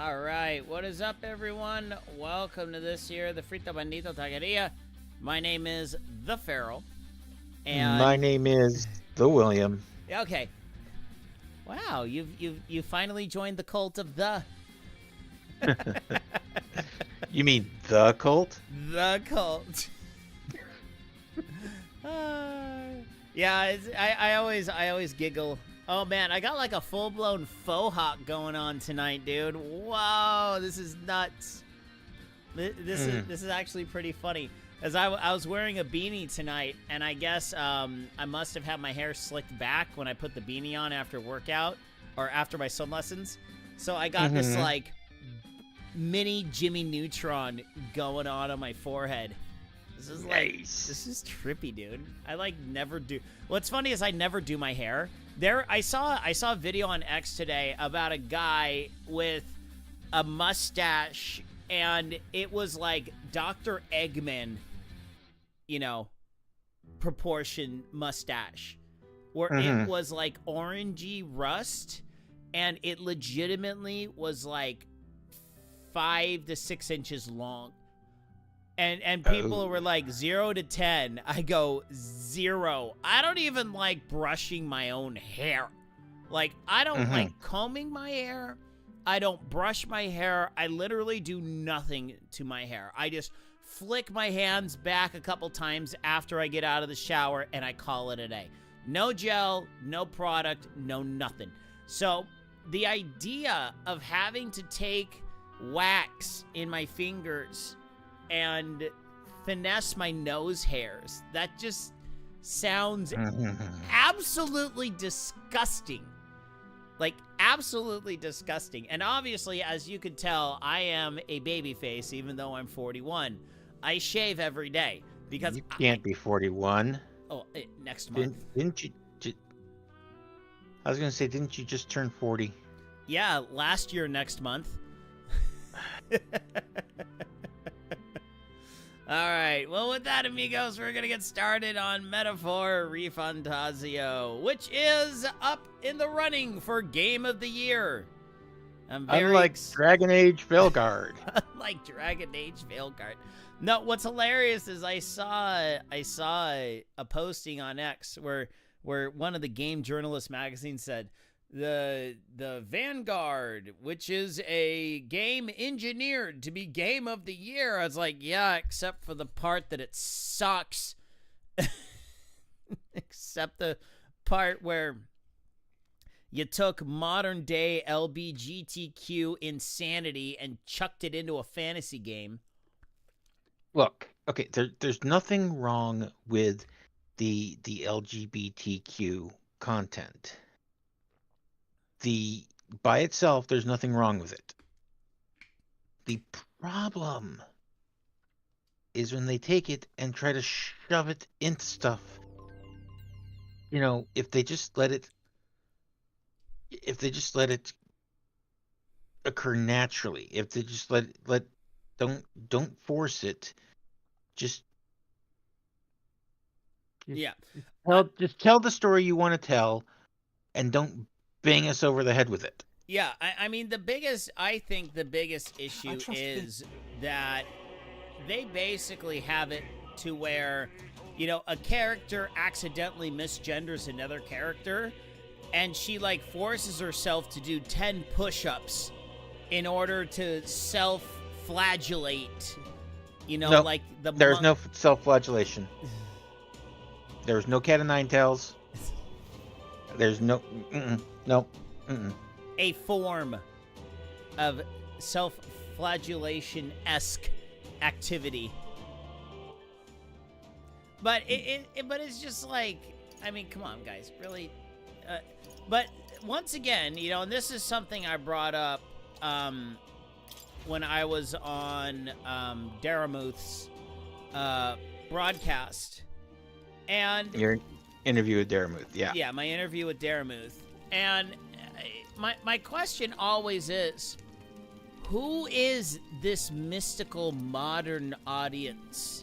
All right, what is up, everyone? Welcome to this year, the Frito Bandito Taqueria. My name is The Feral, and My name is The William. okay. Wow, you finally joined the cult of the You mean the cult? the cult. Yeah, I always giggle. Oh man, I got like a full-blown faux hawk going on tonight, dude. Whoa, this is nuts. This is actually pretty funny. As I was wearing a beanie tonight, and I guess I must have had my hair slicked back when I put the beanie on after workout or after my swim lessons. So I got this like mini Jimmy Neutron going on my forehead. This is like this is trippy, dude. I like never do. What's funny is I never do my hair. I saw a video on X today about a guy with a mustache, and it was like Dr. Eggman, proportion mustache, where it was like orangey rust, and it legitimately was like 5 to 6 inches long. And people were like 0 to 10. I go 0. I don't even like brushing my own hair. Like, I don't like combing my hair. I don't brush my hair. I literally do nothing to my hair. I just flick my hands back a couple times after I get out of the shower, and I call it a day. No gel, no product, no nothing. So the idea of having to take wax in my fingers and finesse my nose hairs, that just sounds absolutely disgusting. Like, absolutely disgusting. And obviously, as you could tell, I am a baby face, even though I'm 41. I shave every day because you can't be 41. Oh, next month. Didn't you? I was gonna say, didn't you just turn 40? Yeah, last year, next month. All right, well, with that, amigos, we're going to get started on Metaphor Fantazio, which is up in the running for Game of the Year. Unlike Dragon Age Veilguard. Unlike Dragon Age Veilguard. No, what's hilarious is I saw a posting on X where one of the game journalist magazines said, the Vanguard, which is a game engineered to be Game of the Year. I was like, yeah, except for the part that it sucks. Except the part where you took modern day LGBTQ insanity and chucked it into a fantasy game. Look, okay, there's nothing wrong with the LGBTQ content. By itself, there's nothing wrong with it. The problem is when they take it and try to shove it into stuff. If they just let it occur naturally, if they just don't force it, just tell the story you want to tell, and don't bang us over the head with it. Yeah, I mean, I think the biggest issue is that they basically have it to where, a character accidentally misgenders another character, and she, like, forces herself to do 10 push-ups in order to self-flagellate, No, like the... There's no self-flagellation. There's no cat of nine tails. There's no... No. A form of self-flagellation-esque activity. But it's just like, I mean, come on, guys, really. But once again, and this is something I brought up when I was on Daramuth's broadcast, and your interview with Daramuth, yeah. Yeah, my interview with Daramuth. And my question always is, who is this mystical modern audience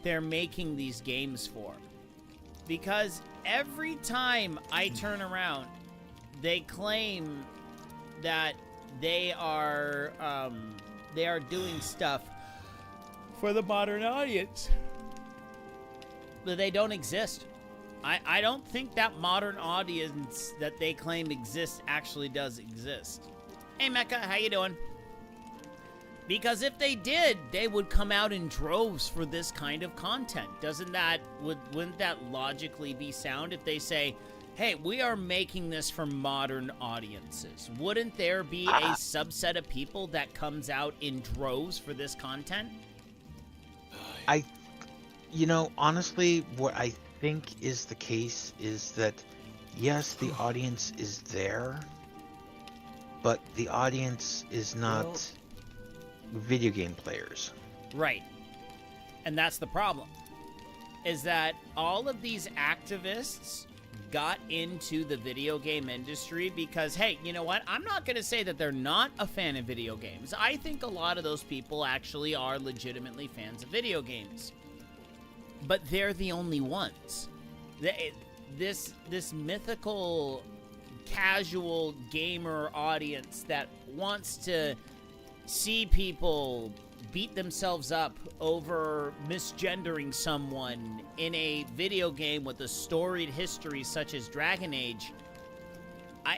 they're making these games for? Because every time I turn around, they claim that they are doing stuff for the modern audience, but they don't exist. I don't think that modern audience that they claim exists actually does exist. Hey, Mecca, how you doing? Because if they did, they would come out in droves for this kind of content. Wouldn't that logically be sound if they say, hey, we are making this for modern audiences? Wouldn't there be a subset of people that comes out in droves for this content? Honestly, what I think is the case is that, yes, the audience is there, but the audience is not video game players. Right. And that's the problem, is that all of these activists got into the video game industry because, hey, you know what? I'm not going to say that they're not a fan of video games. I think a lot of those people actually are legitimately fans of video games. But they're the only ones. This mythical, casual gamer audience that wants to see people beat themselves up over misgendering someone in a video game with a storied history such as Dragon Age, I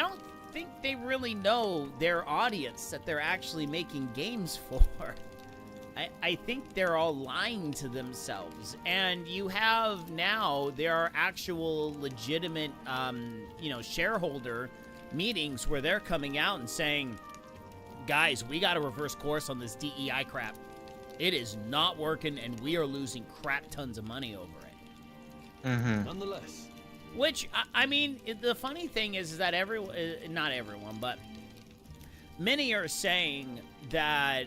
don't think they really know their audience that they're actually making games for. I think they're all lying to themselves. And you have now, there are actual legitimate, shareholder meetings where they're coming out and saying, guys, we got to reverse course on this DEI crap. It is not working, and we are losing crap tons of money over it. Mm-hmm. Nonetheless. Which, I mean, the funny thing is that not everyone, but many are saying that,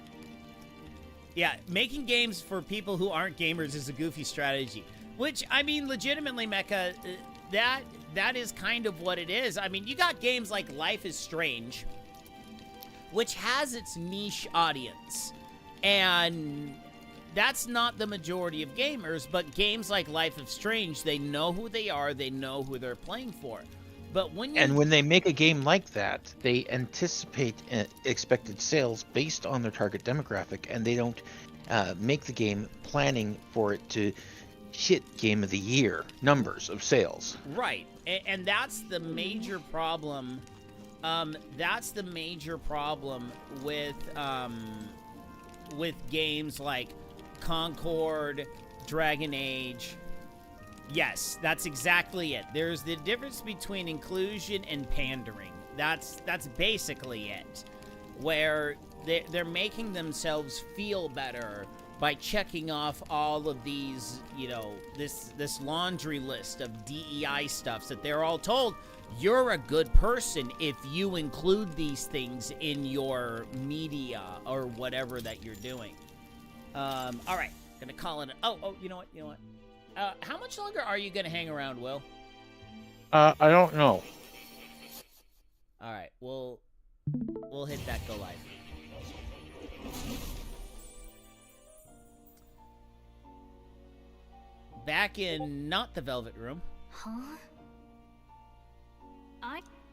yeah, making games for people who aren't gamers is a goofy strategy. Which, I mean, legitimately, Mecca, that is kind of what it is. I mean, you got games like Life is Strange, which has its niche audience, and that's not the majority of gamers, but games like Life is Strange, they know who they are, they know who they're playing for. But when they make a game like that, they anticipate expected sales based on their target demographic, and they don't make the game planning for it to hit Game of the Year numbers of sales. Right, and that's the major problem. That's the major problem with games like Concord, Dragon Age. Yes, that's exactly it. There's the difference between inclusion and pandering. That's basically it. Where they're making themselves feel better by checking off all of these, this laundry list of DEI stuffs that they're all told, you're a good person if you include these things in your media or whatever that you're doing. All right, gonna call it. You know what? How much longer are you gonna hang around, Will? I don't know. All right, we'll hit that go live. Back in not the Velvet Room. Huh?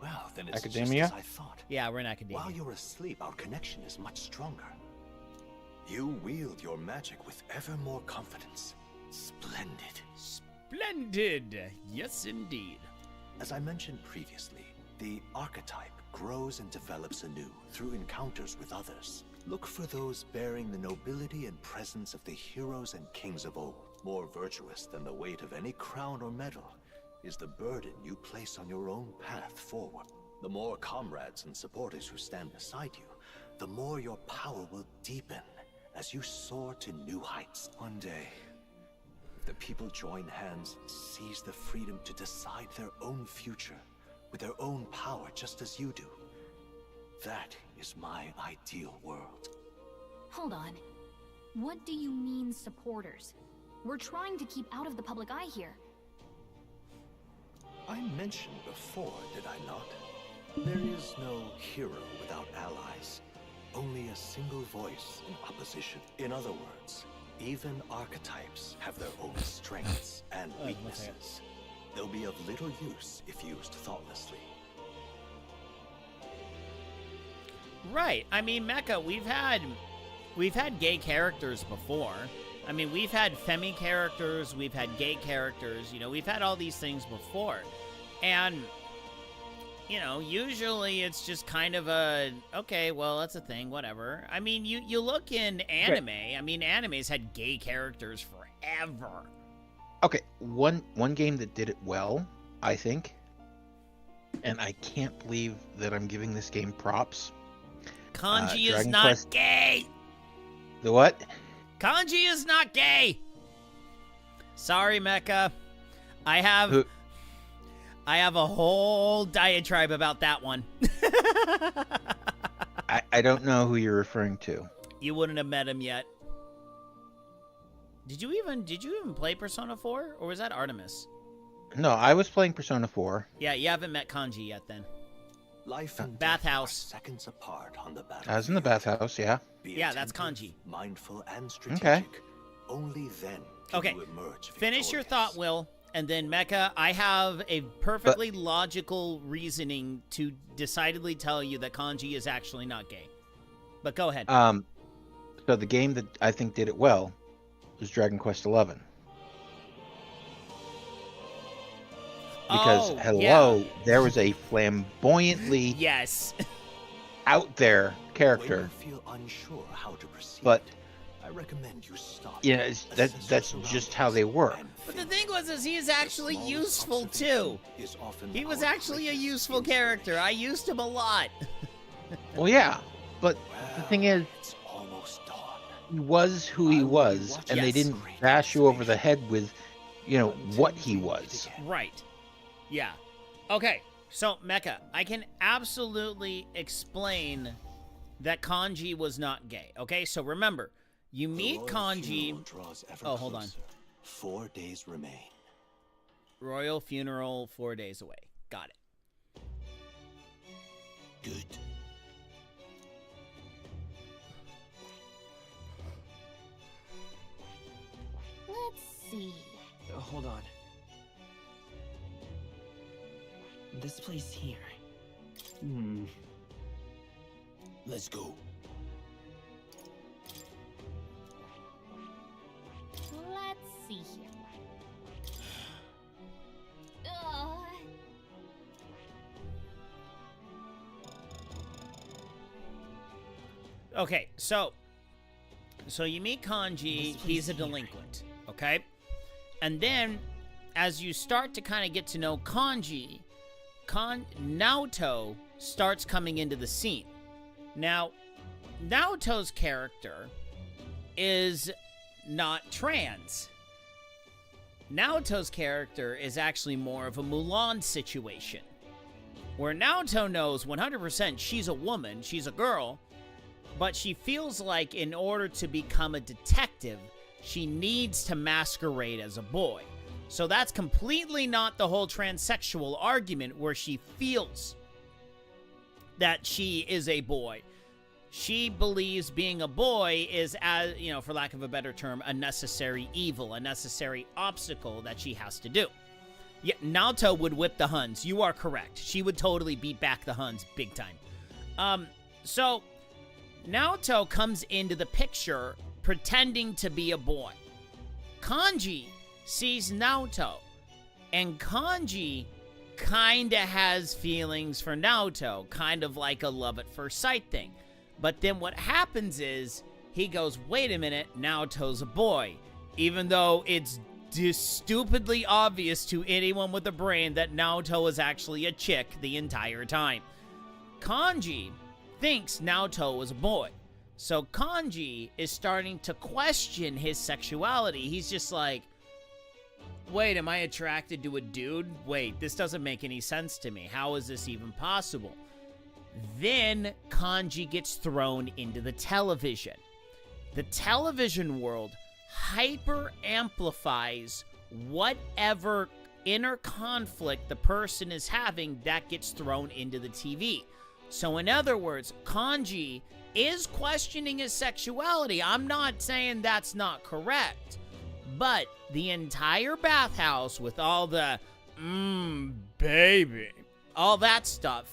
Well, then it's Academia? just as I thought. Yeah, we're in Academia. While you're asleep, our connection is much stronger. You wield your magic with ever more confidence. Splendid. Splendid! Yes, indeed. As I mentioned previously, the archetype grows and develops anew through encounters with others. Look for those bearing the nobility and presence of the heroes and kings of old. More virtuous than the weight of any crown or medal is the burden you place on your own path forward. The more comrades and supporters who stand beside you, the more your power will deepen as you soar to new heights. One day, if the people join hands and seize the freedom to decide their own future with their own power just as you do, that is my ideal world. Hold on. What do you mean, supporters? We're trying to keep out of the public eye here. I mentioned before, did I not? There is no hero without allies. Only a single voice in opposition. In other words, even archetypes have their own strengths and weaknesses. They'll be of little use if used thoughtlessly. Right. I mean, Mecha, we've had gay characters before. I mean, we've had femi characters, we've had gay characters, you know, we've had all these things before. And, you know, usually it's just kind of okay, well, that's a thing, whatever. I mean, you look in anime, I mean, anime's had gay characters forever. Okay, one game that did it well, I think, and I can't believe that I'm giving this game props. Kanji is Dragon not Quest... gay! The what? Kanji is not gay! Sorry, Mecha. I have a whole diatribe about that one. I don't know who you're referring to. You wouldn't have met him yet. Did you even play Persona 4? Or was that Artemis? No, I was playing Persona 4. Yeah, you haven't met Kanji yet then. Life and bathhouse. death are seconds apart on the battlefield. I was in the bathhouse, yeah. Be Yeah, that's attentive, Kanji. Mindful and strategic. Okay. Only then can Okay, you emerge finish your victorious. thought, Will, and then Mecha, I have a perfectly logical reasoning to decidedly tell you that Kanji is actually not gay. But go ahead. So the game that I think did it well was Dragon Quest 11. Because yeah. there was a flamboyantly Yes. out there When character, you feel unsure how to proceed, but I recommend you stop. yeah, that's Assess just your how they work. and But the think. thing was he is The actually smallest useful observation too. is often He was our actually a greatest useful character. I inspiration. used him a lot. Well, yeah, but the Well, thing is, it's almost dawn. he was who he I will be was, watching and they Yes. didn't great bash you over the observation. head with, you know, Until what he we meet was. again. Right. Yeah. Okay, so Mecha, I can absolutely explain that Kanji was not gay. Okay, so remember, you The meet royal Kanji. funeral draws ever Oh, hold on. closer. 4 days remain. Royal funeral 4 days away. Got it. Good. Let's see. Hold on. This place here. Let's go. Let's see here. Ugh. Okay, so you meet Kanji, he's a delinquent, okay? And then as you start to kind of get to know Kanji, Naoto starts coming into the scene. Now, Naoto's character is not trans. Naoto's character is actually more of a Mulan situation, where Naoto knows 100% she's a woman, she's a girl, but she feels like in order to become a detective, she needs to masquerade as a boy. So that's completely not the whole transsexual argument where she feels that she is a boy. She believes being a boy is, as you know, for lack of a better term, a necessary evil, a necessary obstacle that she has to do. Yeah, Naoto would whip the Huns. You are correct. She would totally beat back the Huns big time. So Naoto comes into the picture pretending to be a boy. Kanji sees Naoto, and Kanji kinda has feelings for Naoto, kind of like a love at first sight thing. But then what happens is, he goes, wait a minute, Naoto's a boy. Even though it's stupidly obvious to anyone with a brain that Naoto is actually a chick the entire time. Kanji thinks Naoto is a boy. So Kanji is starting to question his sexuality. He's just like, wait, am I attracted to a dude? Wait, this doesn't make any sense to me. How is this even possible? Then Kanji gets thrown into the television. The television world hyper amplifies whatever inner conflict the person is having that gets thrown into the TV. So in other words, Kanji is questioning his sexuality. I'm not saying that's not correct. But the entire bathhouse with all the, baby, all that stuff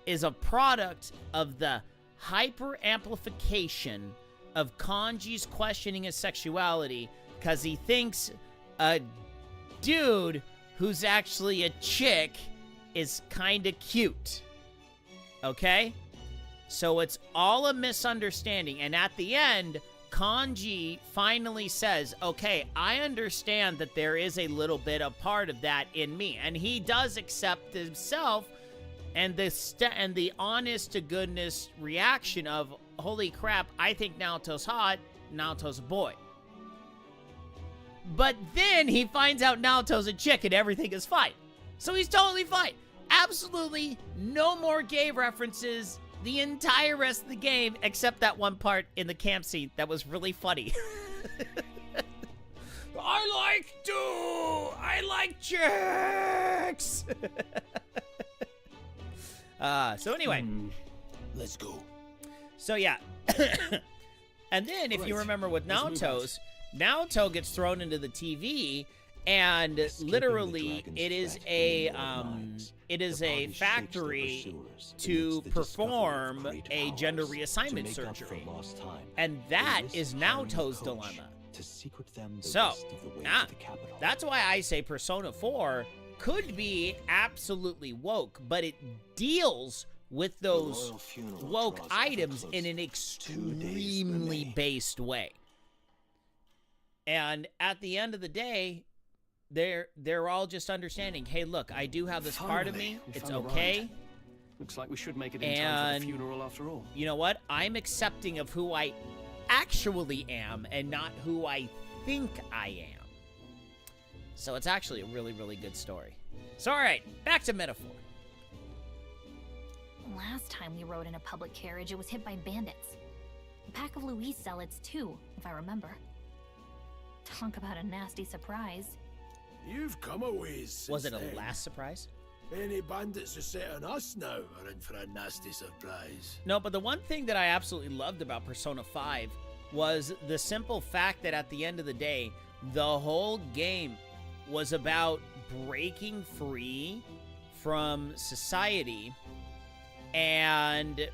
is a product of the hyper amplification of Kanji's questioning his sexuality because he thinks a dude who's actually a chick is kind of cute. Okay? So it's all a misunderstanding. And at the end, Kanji finally says, okay, I understand that there is a little bit of part of that in me. And he does accept himself, and the honest to goodness reaction of, holy crap, I think Naoto's hot, Naoto's a boy. But then he finds out Naoto's a chick and everything is fine. So he's totally fine. Absolutely no more gay references the entire rest of the game, except that one part in the camp scene that was really funny. I like chicks. So anyway. Let's go. So yeah. And then if you remember with Naoto's, Naoto gets thrown into the TV, and literally it is a factory to perform a gender reassignment surgery. And that is Naoto's dilemma. So, that's why I say Persona 4 could be absolutely woke, but it deals with those woke items in an extremely based way. And at the end of the day, they're all just understanding, hey, look, I do have this part of me. It's okay. Looks like we should make it in time for the funeral after all. You know what? I'm accepting of who I actually am and not who I think I am. So it's actually a really, really good story. So, all right, back to Metaphor. Last time we rode in a public carriage, it was hit by bandits. A pack of Louise zealots, too, if I remember. Talk about a nasty surprise. You've come a ways. Was it a then. last surprise? Any bandits who set on us now are in for a nasty surprise. No, but the one thing that I absolutely loved about Persona 5 was the simple fact that at the end of the day, the whole game was about breaking free from society and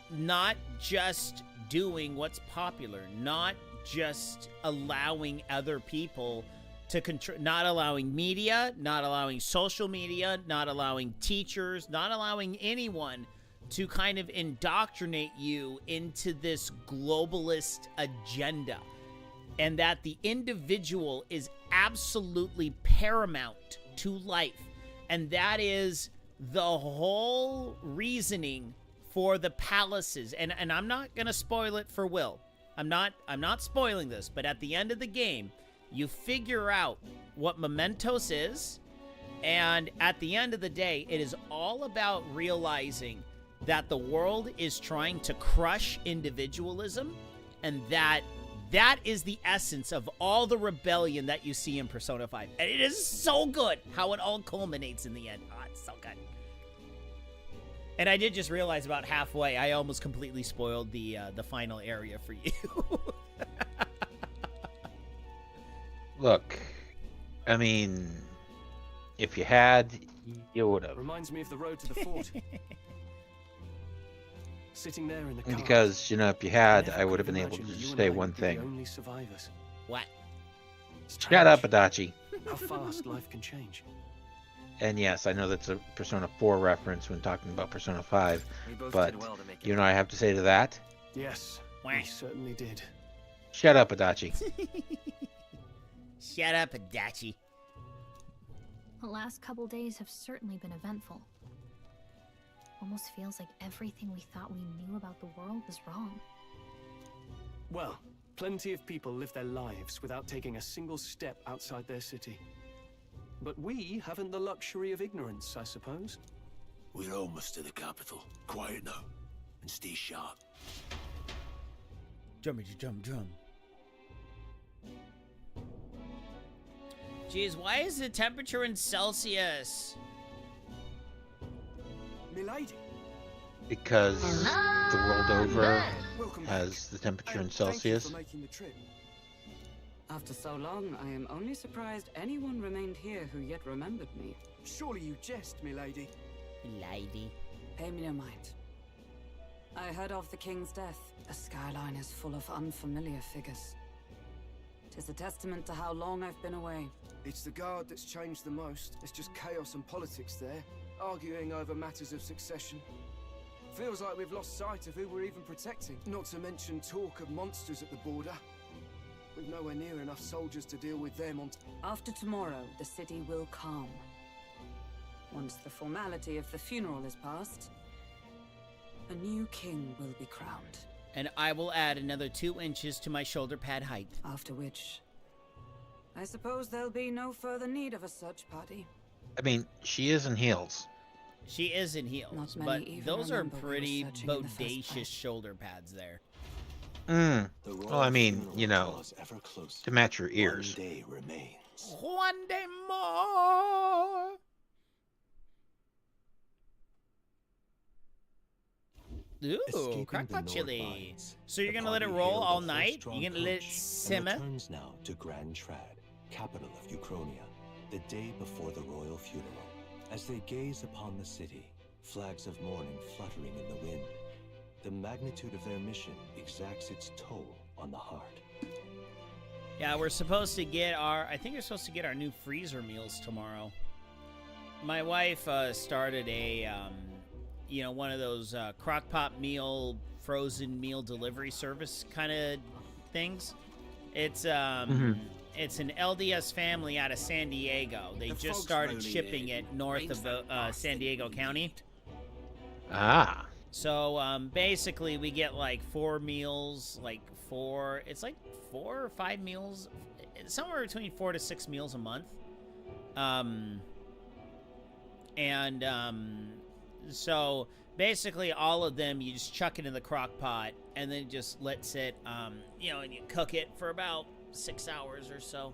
not just doing what's popular, not just allowing other people to control, not allowing media, not allowing social media, not allowing teachers, not allowing anyone to kind of indoctrinate you into this globalist agenda. And that the individual is absolutely paramount to life. And that is the whole reasoning for the palaces. And I'm not going to spoil it for Will. I'm not spoiling this, but at the end of the game, you figure out what Mementos is, and at the end of the day, it is all about realizing that the world is trying to crush individualism, and that is the essence of all the rebellion that you see in Persona 5. And it is so good how it all culminates in the end. Oh, it's so good. And I did just realize about halfway, I almost completely spoiled the final area for you. Look, I mean, if you had, you would have. Reminds me of the road to the fort. Sitting there in the car. Because, you know, if you had, I would have been able to just say one thing. Only survivors. What? Shut up, Adachi. How fast life can change. And yes, I know that's a Persona 4 reference when talking about Persona 5, but you know what I have to say to that? Yes, we certainly did. Shut up, Adachi. Shut up, Adachi. The last couple days have certainly been eventful. Almost feels like everything we thought we knew about the world was wrong. Well, plenty of people live their lives without taking a single step outside their city. But we haven't the luxury of ignorance, I suppose. We're almost to the capital. Quiet now, and stay sharp. Drum. Jeez, why is the temperature in Celsius? Milady. Because the world over has the temperature in Celsius. Thank you for making the trip. After so long, I am only surprised anyone remained here who yet remembered me. Surely you jest, milady. Lady. Pay me no mind. I heard of the king's death. The skyline is full of unfamiliar figures. 'Tis a testament to how long I've been away. It's the guard that's changed the most. There's just chaos and politics there, arguing over matters of succession. Feels like we've lost sight of who we're even protecting. Not to mention talk of monsters at the border. We've nowhere near enough soldiers to deal with them on... After tomorrow, the city will calm. Once the formality of the funeral is past, a new king will be crowned. And I will add another 2 inches to my shoulder pad height. After which, I suppose there'll be no further need of a search party. I mean, she is in heels. She is in heels, Not but many even those are remember we were pretty searching in the first bodacious place. shoulder pads there. The Well, I mean, royal you know, draws ever closer. to match your ears. One day remains. One day more. Ooh, Escaping crockpot the Nord chili. mines, So you're the gonna let it party roll hailed all a night? horse-drawn You're gonna let it coach simmer? And returns now to Grand Trad, capital of Uchronia, the day before the royal funeral. As they gaze upon the city, flags of mourning fluttering in the wind, the magnitude of their mission exacts its toll on the heart. Yeah, we're supposed to get I think we're supposed to get our new freezer meals tomorrow. My wife started a, one of those crock-pot meal, frozen meal delivery service kind of things. It's it's an LDS family out of San Diego. They just started shipping it north of San Diego County. Ah. So basically, we get like 4 meals, it's like 4 or 5 meals, somewhere between 4 to 6 meals a month. So basically, all of them you just chuck it in the crock pot and then just let sit, and you cook it for about 6 hours or so.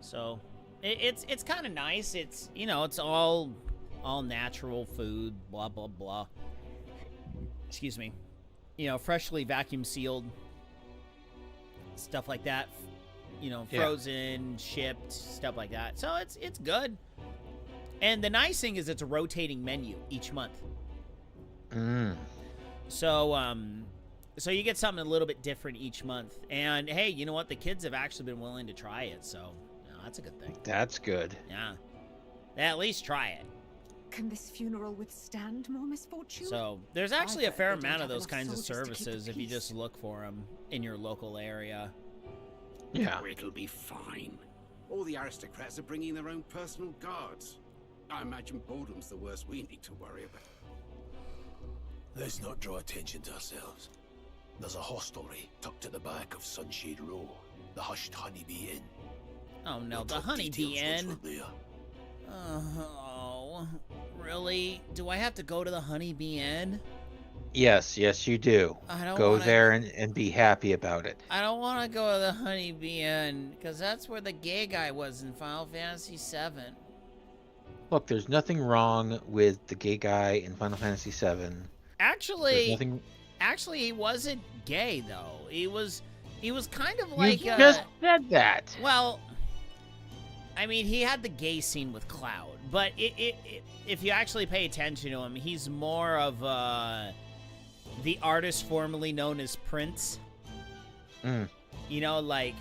So it's kind of nice. It's it's all natural food, blah blah blah. Excuse me. Freshly vacuum sealed, stuff like that. Frozen, shipped, stuff like that. So it's good. And the nice thing is it's a rotating menu each month. So so you get something a little bit different each month. And hey, you know what? The kids have actually been willing to try it, so that's a good thing. That's good. Yeah. They at least try it. Can this funeral withstand more misfortune? So there's actually a I've fair heard they don't amount of have those enough kinds of soldiers to keep the services if you peace. just look for them in your local area. Yeah. Oh, it'll be fine. All the aristocrats are bringing their own personal guards. I imagine boredom's the worst we need to worry about. Let's not draw attention to ourselves. There's a hostelry tucked at the back of Sunshade Row, the Hushed Honeybee Inn. Oh no, We'll the talk Honeybee details Inn. once we're there. Oh, really? Do I have to go to the Honeybee Inn? Yes, you do. I don't Go wanna- there and be happy about it. I don't want to go to the Honeybee Inn because that's where the gay guy was in Final Fantasy VII. Look, there's nothing wrong with the gay guy in Final Fantasy VII. There's Actually, nothing. he wasn't gay though. He was kind of like You just said that. well, I mean, he had the gay scene with Cloud, but if you actually pay attention to him, he's more of the artist formerly known as Prince. Like,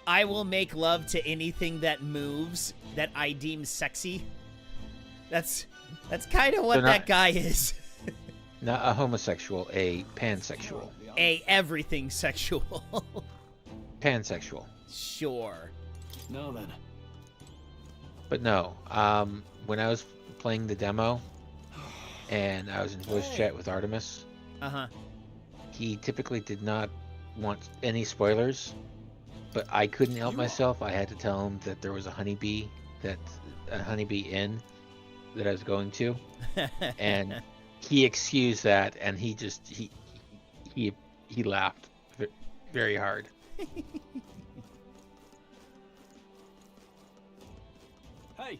I will make love to anything that moves that I deem sexy. That's kind of what So not- that guy is. Not a homosexual, a pansexual. A everything sexual. Pansexual. Sure. Now then. But no, when I was playing the demo and I was in voice chat with Artemis, he typically did not want any spoilers, but I couldn't help myself. I had to tell him that there was a honeybee inn that I was going to, and he excused that, and he laughed very hard. Hey.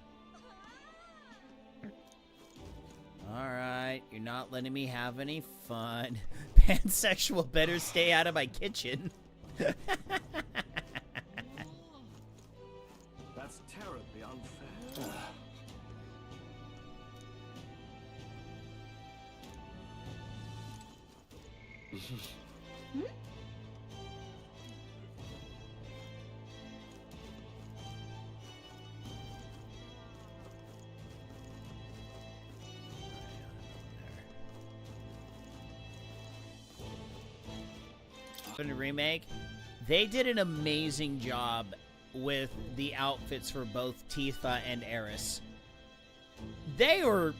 All right, you're not letting me have any fun. Pansexual better stay out of my kitchen. That's terribly unfair. Hmm? In the remake, they did an amazing job with the outfits for both Tifa and Eris. They are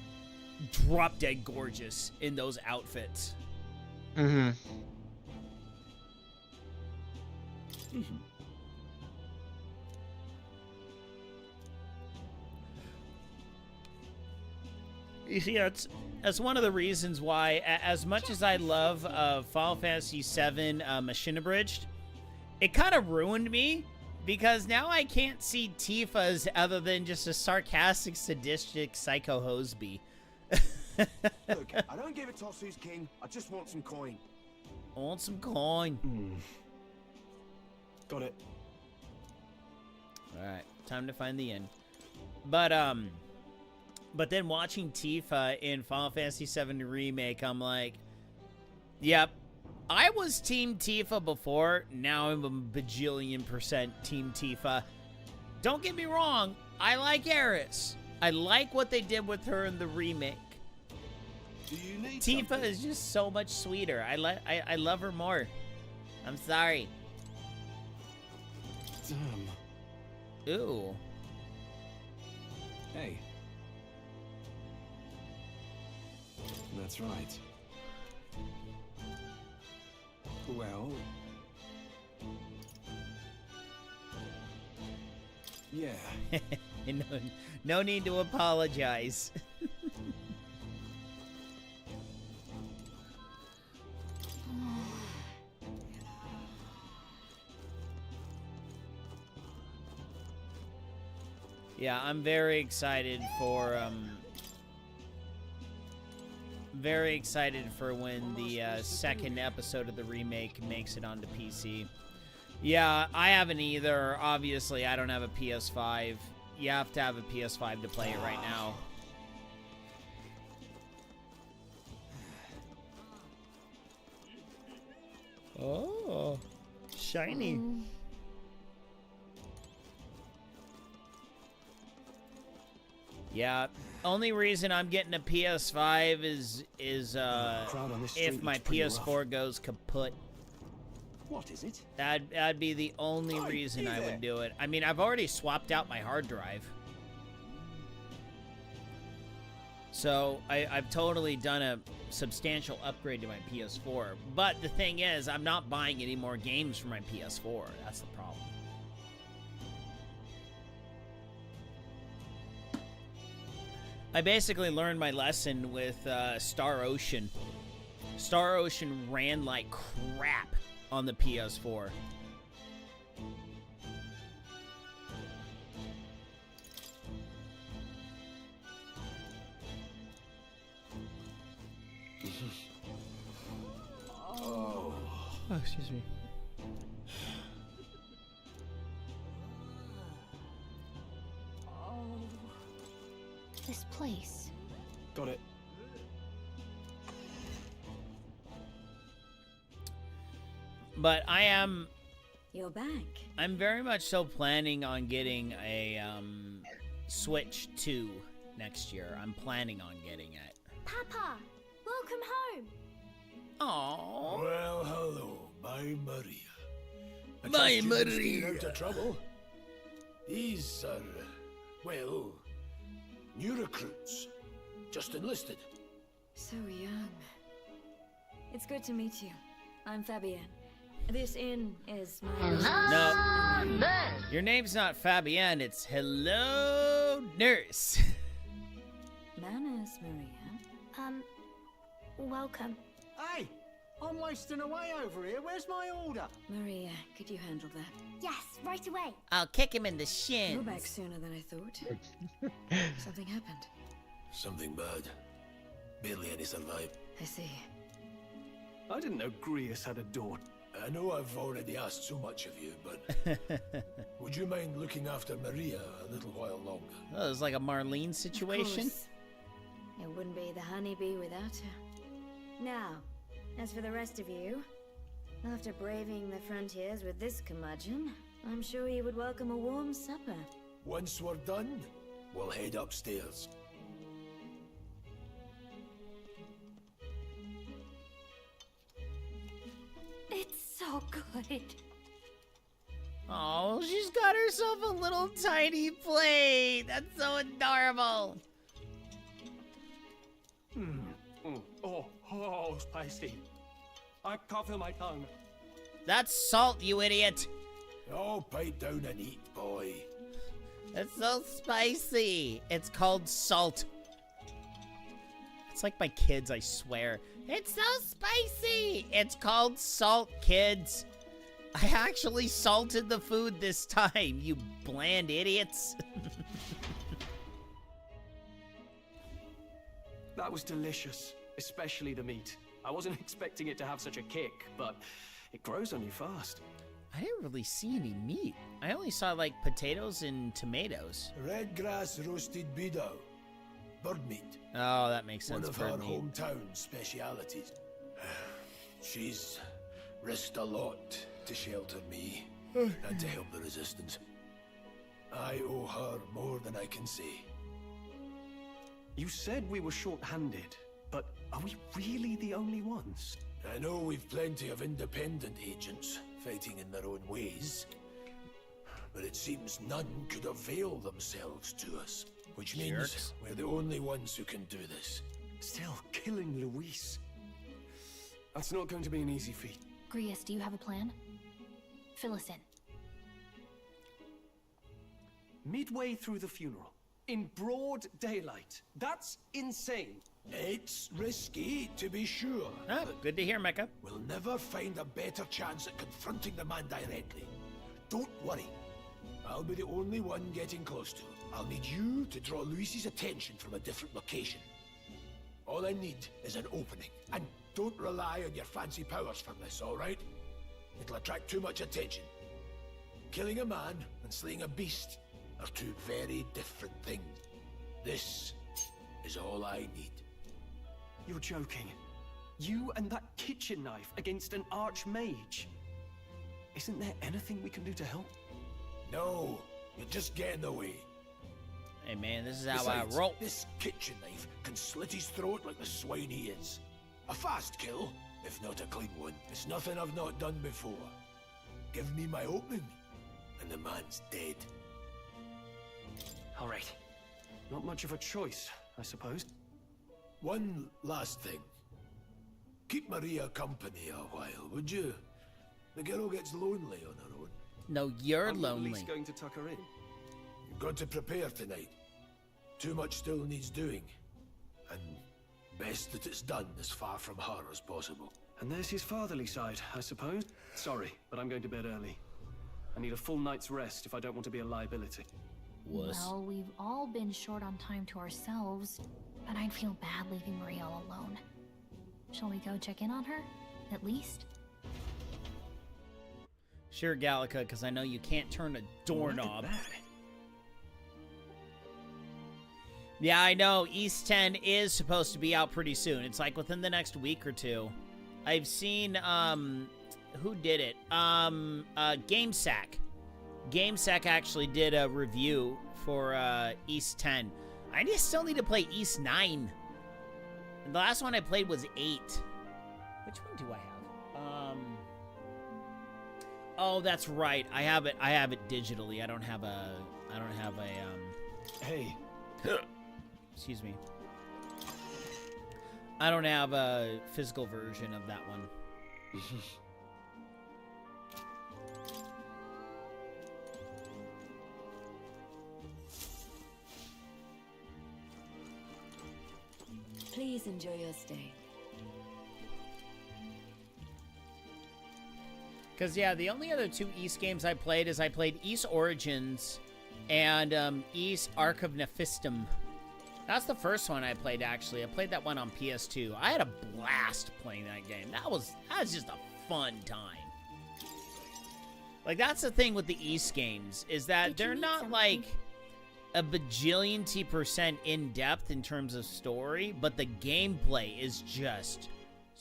drop dead gorgeous in those outfits. Mm-hmm. You see, that's one of the reasons why, as much as I love Final Fantasy VII Machine Abridged, it kind of ruined me, because now I can't see Tifa as other than just a sarcastic, sadistic psycho hoseby. Look, I don't give a toss who's king. I just want some coin. I want some coin. Got it. Alright, time to find the end. But then watching Tifa in Final Fantasy VII Remake, I'm like, yep, I was Team Tifa before, now I'm a bajillion% Team Tifa. Don't get me wrong, I like Eris. I like what they did with her in the remake. Do you need Tifa something? is just so much sweeter. I love her more. I'm sorry. Damn. Ooh. Hey. That's right. Well... yeah. No need to apologize. Yeah, I'm very excited for when the second episode of the remake makes it onto PC. Yeah, I haven't either. Obviously, I don't have a PS5. You have to have a PS5 to play it right now. Oh, shiny. Yeah, only reason I'm getting a PS5 is if my PS4 goes kaput. What is it? That'd be the only reason I would do it. I mean, I've already swapped out my hard drive. So I've totally done a substantial upgrade to my PS4. But the thing is, I'm not buying any more games for my PS4. That's the problem. I basically learned my lesson with Star Ocean. Star Ocean ran like crap on the PS4. Oh, excuse me. This place. got it. But You're back. I'm very much so planning on getting a Switch 2 next year. I'm planning on getting it. Papa, welcome home. Aww. Well, hello, my Maria. I My trust you Maria. stayed out of trouble. These are, well, new recruits. Just enlisted. So young. It's good to meet you. I'm Fabienne. This inn is my... No. Your name's not Fabienne, it's Hello Nurse. Manners, Maria. Welcome. Hey, I'm wasting away over here. Where's my order? Maria, could you handle that? Yes, right away. I'll kick him in the You're shins. back sooner than I thought. Something happened. Something bad. Barely any survived. I see. I didn't know Grius had a daughter. I know I've already asked so much of you, but would you mind looking after Maria a little while longer? Oh, it's like a Marlene situation. Of course. It wouldn't be the honeybee without her. Now, As for the rest of you, after braving the frontiers with this curmudgeon, I'm sure you would welcome a warm supper. Once we're done, we'll head upstairs. It's so good. Oh, she's got herself a little tiny plate. That's so adorable. Oh, spicy. I can't feel my tongue. That's salt, you idiot. Oh, pipe down and eat, boy. It's so spicy. It's called salt. It's like my kids, I swear. It's so spicy. It's called salt, kids. I actually salted the food this time, you bland idiots. That was delicious, especially the meat. I wasn't expecting it to have such a kick, but it grows on you fast. I didn't really see any meat. I only saw, like, potatoes and tomatoes. Red grass roasted beedou. Bird meat. Oh, that makes sense. One of her hometown specialities. She's risked a lot to shelter me and to help the resistance. I owe her more than I can say. You said we were short-handed, but are we really the only ones? I know we've plenty of independent agents fighting in their own ways, but it seems none could avail themselves to us, which means we're the only ones who can do this. Still, killing Luis. That's not going to be an easy feat. Grius, do you have a plan? Fill us in. Midway through the funeral, in broad daylight. That's insane. It's risky, to be sure. Oh, good to hear, Mecca. We'll never find a better chance at confronting the man directly. Don't worry. I'll be the only one getting close to him. I'll need you to draw Luis's attention from a different location. All I need is an opening. And don't rely on your fancy powers for this, all right? It'll attract too much attention. Killing a man and slaying a beast are two very different things. This is all I need. You're joking. You and that kitchen knife against an archmage. Isn't there anything we can do to help? No, you're just getting in the way. Hey man, this is how Besides, I roll. This kitchen knife can slit his throat like the swine he is. A fast kill, if not a clean one. It's nothing I've not done before. Give me my opening, and the man's dead. All right. Not much of a choice, I suppose. One last thing. Keep Maria company a while, would you? The girl gets lonely on her own. No, you're I'm lonely. at least going to tuck her in. You've got to prepare tonight. Too much still needs doing. And best that it's done as far from her as possible. And there's his fatherly side, I suppose. Sorry, but I'm going to bed early. I need a full night's rest if I don't want to be a liability. Well, we've all been short on time to ourselves, but I'd feel bad leaving Maria all alone. Shall we go check in on her, at least? Sure, Gallica, because I know you can't turn a doorknob. Yeah, I know. East 10 is supposed to be out pretty soon. It's like within the next week or two. I've seen, who did it? GameSack. GameSack actually did a review for, East 10. I still need to play East 9. The last one I played was 8. Which one do I have? Oh, that's right. I have it digitally. I don't have a, Hey. Excuse me. I don't have a physical version of that one. Please enjoy your stay. Because, yeah, the only other two East games I played is I played East Origins and East Ark of Nephistum. That's the first one I played, actually. I played that one on PS2. I had a blast playing that game. That was just a fun time. Like, that's the thing with the East games, is that they're not, like, a bajillion% in-depth in terms of story, but the gameplay is just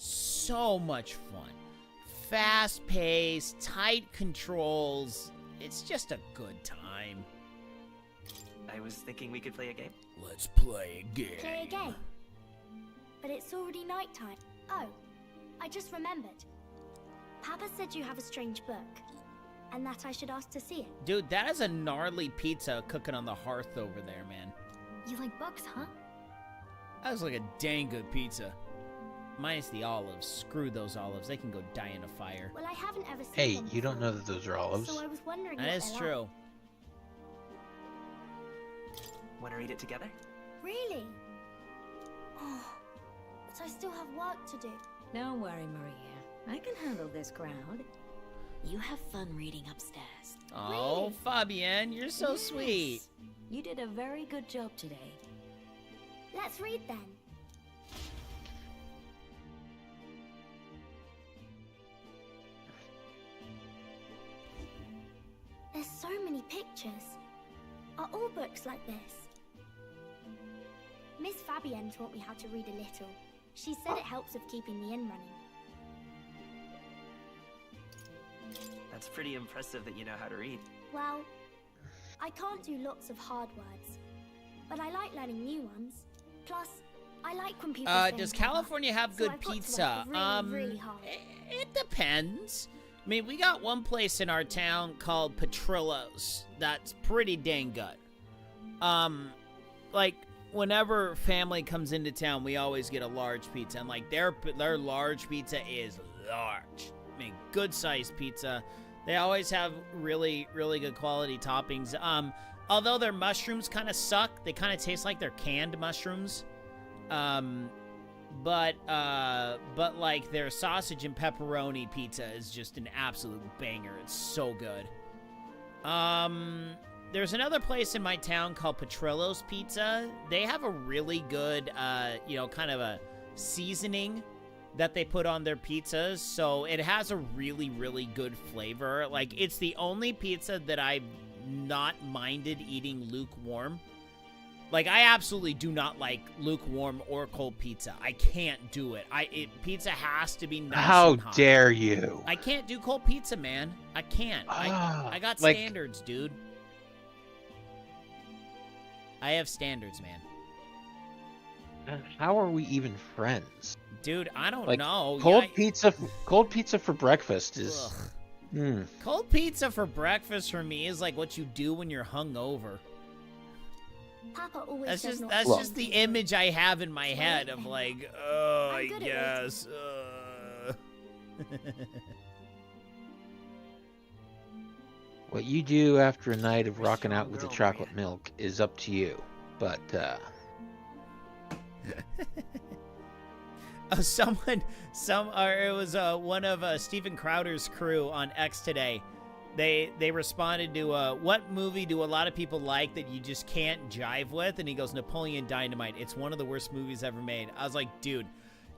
So much fun. Fast-paced, tight controls. It's just a good time. I was thinking we could play a game. Let's play a game. Play a game? But it's already nighttime. Oh, I just remembered. Papa said you have a strange book, and that I should ask to see it. Dude, that is a gnarly pizza cooking on the hearth over there, man. You like books, huh? That was like a dang good pizza. Minus the olives. Screw those olives. They can go die in a fire. Well, I haven't ever seen Hey, them you don't before, know that those are olives? So I was wondering That what is they're true. like. Want to read it together? Really? Oh, but I still have work to do. Don't worry, Maria. I can handle this crowd. You have fun reading upstairs. Oh, Really? Fabienne, you're so Yes. sweet. You did a very good job today. Let's read then. There's so many pictures. Are all books like this? Miss Fabienne taught me how to read a little. She said it helps with keeping the inn running. That's pretty impressive that you know how to read. Well, I can't do lots of hard words, but I like learning new ones. Plus, I like when people say Does clever, California have so good I've got to work pizza? really hard. It depends. I mean, we got one place in our town called Petrillo's that's pretty dang good. Like whenever family comes into town, we always get a large pizza, and like their large pizza is large. I mean, good sized pizza. They always have really good quality toppings. Although their mushrooms kind of suck, they kind of taste like they're canned mushrooms. But like their sausage and pepperoni pizza is just an absolute banger. It's so good. There's another place in my town called Petrillo's Pizza. They have a really good, kind of a seasoning that they put on their pizzas. So it has a really good flavor. Like, it's the only pizza that I've not minded eating lukewarm. Like, I absolutely do not like lukewarm or cold pizza. I can't do it. Pizza has to be nice How and hot. dare you? I can't do cold pizza, man. I can't. I got like- standards, dude. I have standards, man. How are we even friends? Dude, I don't Like, know. Cold Yeah, pizza for breakfast is. Ugh. Cold pizza for breakfast for me is like what you do when you're hungover. Papa always That's says just not that's to just the eat image I have in my head of then. like, oh, I'm I good at guess. What you do after a night of rocking strong out with the girl, chocolate Maria. milk is up to you. But It was one of Steven Crowder's crew on X today. They responded to what movie do a lot of people like that you just can't jive with, and he goes, Napoleon Dynamite. It's one of the worst movies ever made. I was like, dude,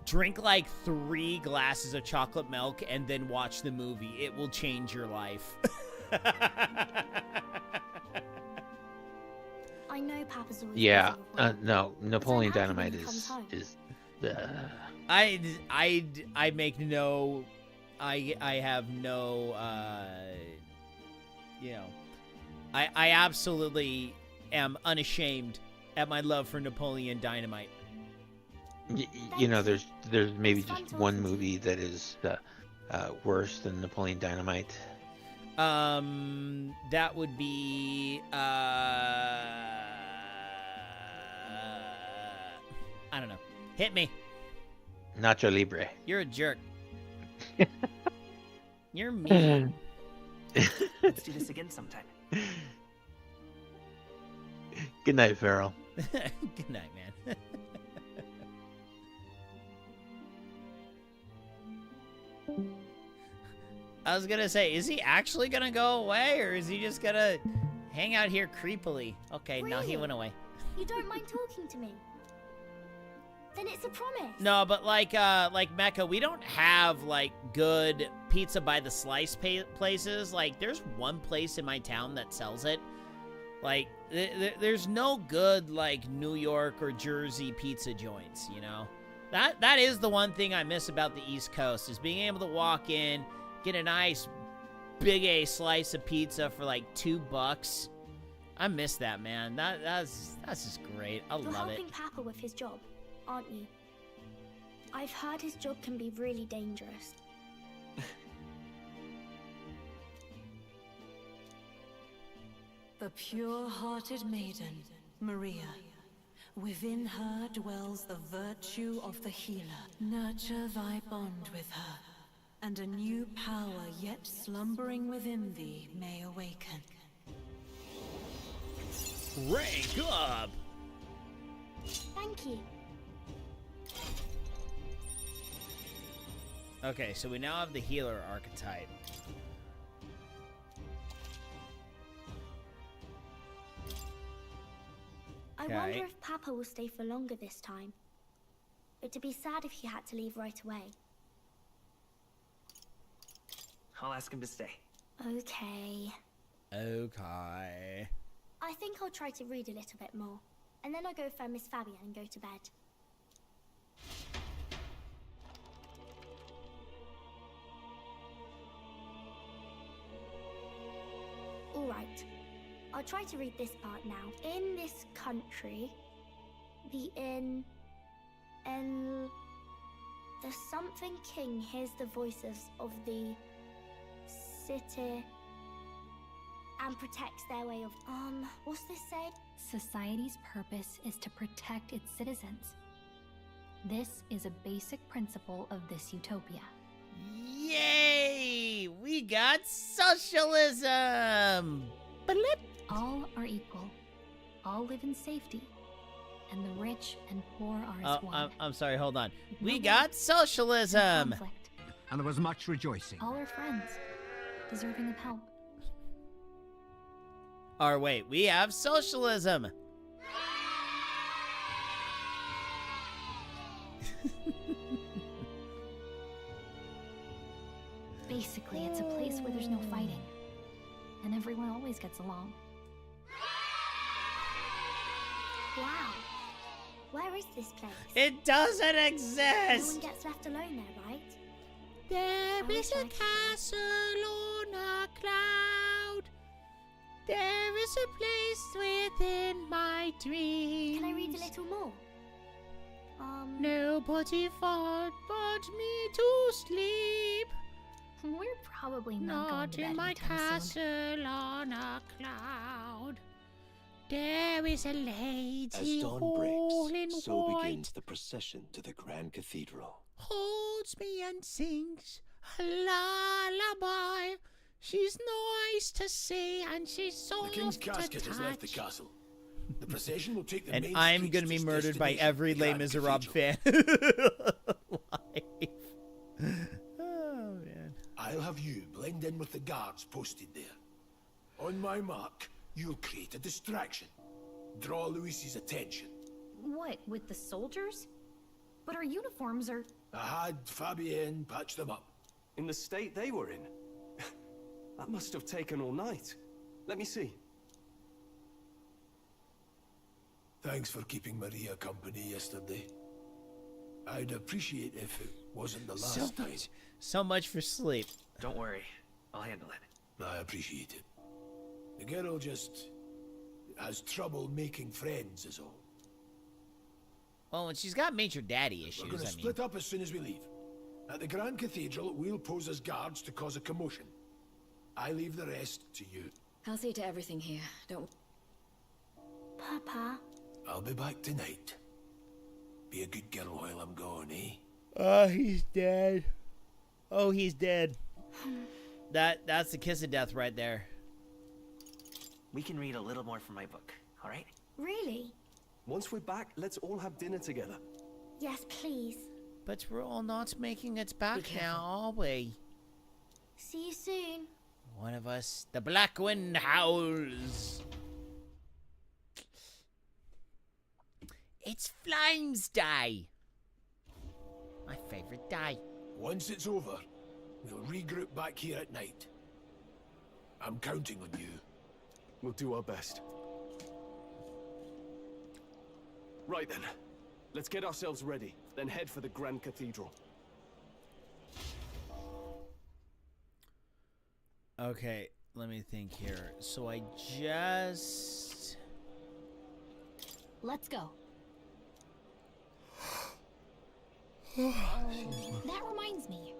drink like 3 glasses of chocolate milk and then watch the movie. It will change your life. I know Papa's always yeah, busy with work, no, Napoleon happy when Dynamite he comes home. is. I make no, I have no, I absolutely am unashamed at my love for Napoleon Dynamite. You know, there's maybe It's fun just talking one to you. movie that is worse than Napoleon Dynamite. That would be, I don't know. Hit me. Nacho Libre. You're a jerk. You're mean. Let's do this again sometime. Good night, Farrell. Good night, man. I was gonna say, is he actually gonna go away, or is he just gonna hang out here creepily? Okay, no, he Really? went away. You don't mind talking to me? Then it's a promise. No, but like Mecca, we don't have like good pizza by the slice places. Like, there's one place in my town that sells it. Like, there's no good like New York or Jersey pizza joints, you know. That is the one thing I miss about the East Coast, is being able to walk in, get a nice big A slice of pizza for like $2. I miss that, man. That's just great. I You're love it. helping Papa with his job, aren't you? I've heard his job can be really dangerous. The pure-hearted maiden, Maria. Within her dwells the virtue of the healer. Nurture thy bond with her, and a new power yet slumbering within thee may awaken. Rank up! Thank you. Okay, so we now have the healer archetype. I wonder if Papa will stay for longer this time. It'd be sad if he had to leave right away. I'll ask him to stay. Okay. Okay. I think I'll try to read a little bit more, and then I'll go find Miss Fabian and go to bed. Alright, I'll try to read this part now. In this country, the something king hears the voices of the city and protects their way of, what's this said? Society's purpose is to protect its citizens. This is a basic principle of this utopia. Yay! We got socialism! Blip. All are equal. All live in safety. And the rich and poor are as one. I'm sorry, hold on. We got socialism! Conflict. And there was much rejoicing. All are friends, deserving of help. Or wait, we have socialism! Basically, it's a place where there's no fighting. And everyone always gets along. Wow. Where is this place? It doesn't No exist! one gets left alone there, right? There I is wish I a could. castle on a cloud. There is a place within my dreams. Can I read a little more? Nobody thought but me to sleep. We're probably not going Not to bed in my anytime soon. castle on a cloud. There is a lady As dawn all in breaks, so white, begins the procession to the Grand Cathedral. holds me and sings a lullaby. She's nice to see and she's soft The king's to casket has left the touch. castle. The procession will take the And main I'm streets gonna to be its murdered by destination, every the Les Grand Miserables fan. Cathedral. Life. Oh man. I'll have you blend in with the guards posted there. On my mark, you'll create a distraction. Draw Luis's attention. What, with the soldiers? But our uniforms are... I had Fabienne patch them up. In the state they were in? That must have taken all night. Let me see. Thanks for keeping Maria company yesterday. I'd appreciate if it wasn't the last time. So much for sleep. Don't worry. I'll handle it. I appreciate it. The girl just has trouble making friends is all. Well, and she's got major daddy issues, We're going to I mean. split up as soon as we leave. At the Grand Cathedral, we'll pose as guards to cause a commotion. I leave the rest to you. I'll see to everything here. Don't... Papa. I'll be back tonight. Be a good girl while I'm gone, eh? Oh, he's dead. Oh, he's dead. That's the kiss of death right there. We can read a little more from my book, all right? Really? Once we're back, let's all have dinner together. Yes, please. But we're all not making it back now, are we? See you soon. One of us, the Black Wind howls. It's Flames Day. My favorite day. Once it's over, we'll regroup back here at night. I'm counting on you. We'll do our best. Right then. Let's get ourselves ready, then head for the Grand Cathedral. Okay, let me think here. So I just... Let's go. That reminds me.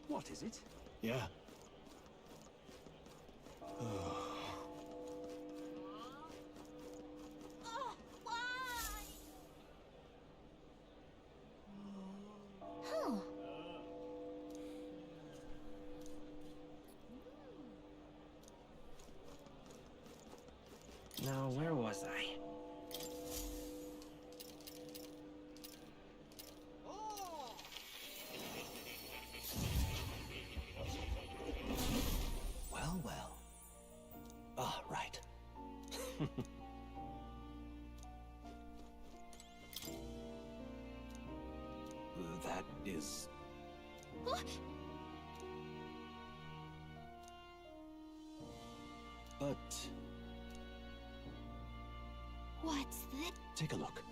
What is it? Yeah. Huh. Now, where was I? Well, well. Ah, right. That is... But... What's that? Take a look.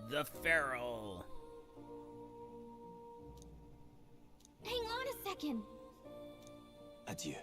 The Pharaoh. Hang on a second. Adieu.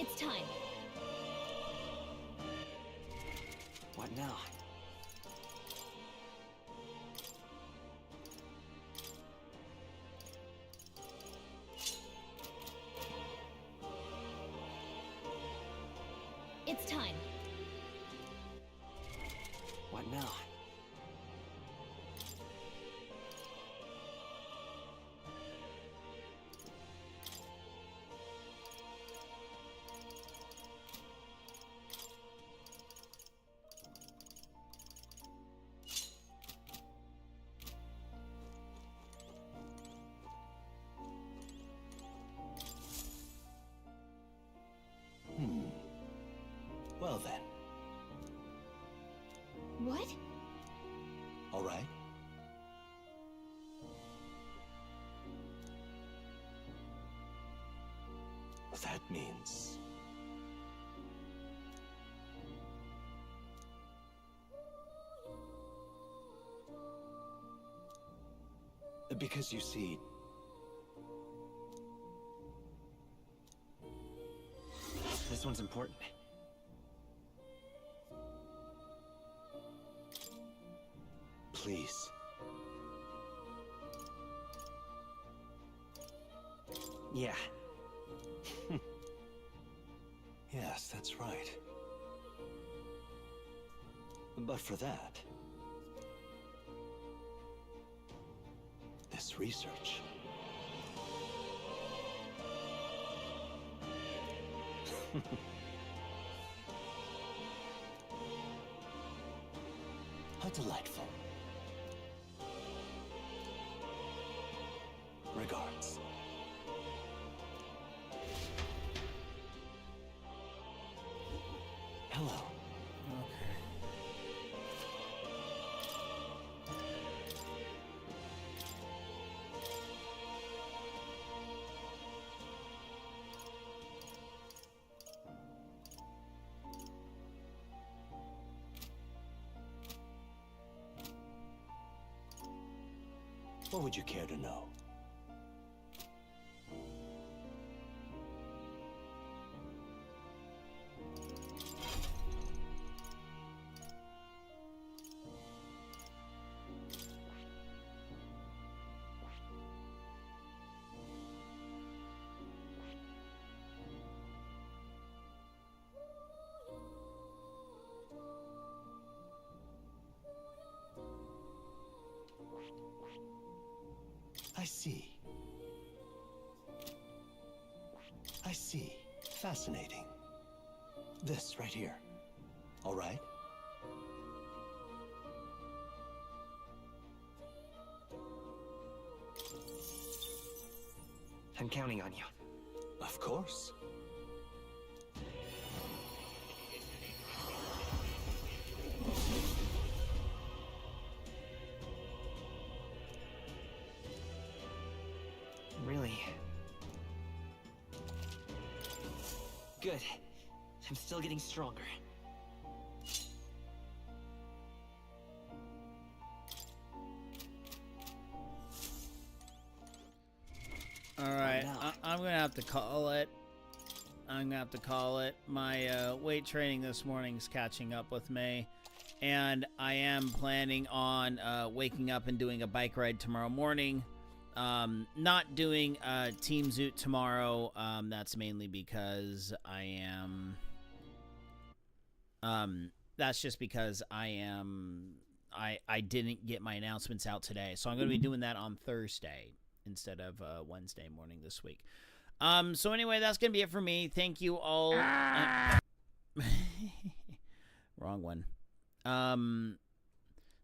It's time. What now? It's time. What now? Well then. What? All right. That means... Because you see... This one's important. Please. Yeah. Yes, that's right. But for that... this research... How delightful. Regards. Hello. What would you care to know? I see. I see. Fascinating. This right here. All right? I'm counting on you. Of course. Really? Good. I'm still getting stronger. All right, I'm gonna have to call it. My weight training this morning is catching up with me, and I am planning on waking up and doing a bike ride tomorrow morning. Not doing Team Zoot tomorrow. That's mainly because I am. That's just because I didn't get my announcements out today, so I'm going to be doing that on Thursday instead of Wednesday morning this week. So anyway, that's going to be it for me. Thank you all. Wrong one.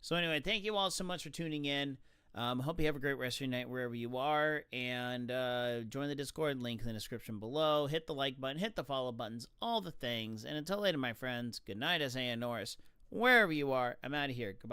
So anyway, thank you all so much for tuning in. Hope you have a great rest of your night wherever you are, and join the Discord, link in the description below. Hit the like button, hit the follow buttons, all the things. And until later, my friends, good night, as Norris. Wherever you are, I'm out of here. Goodbye.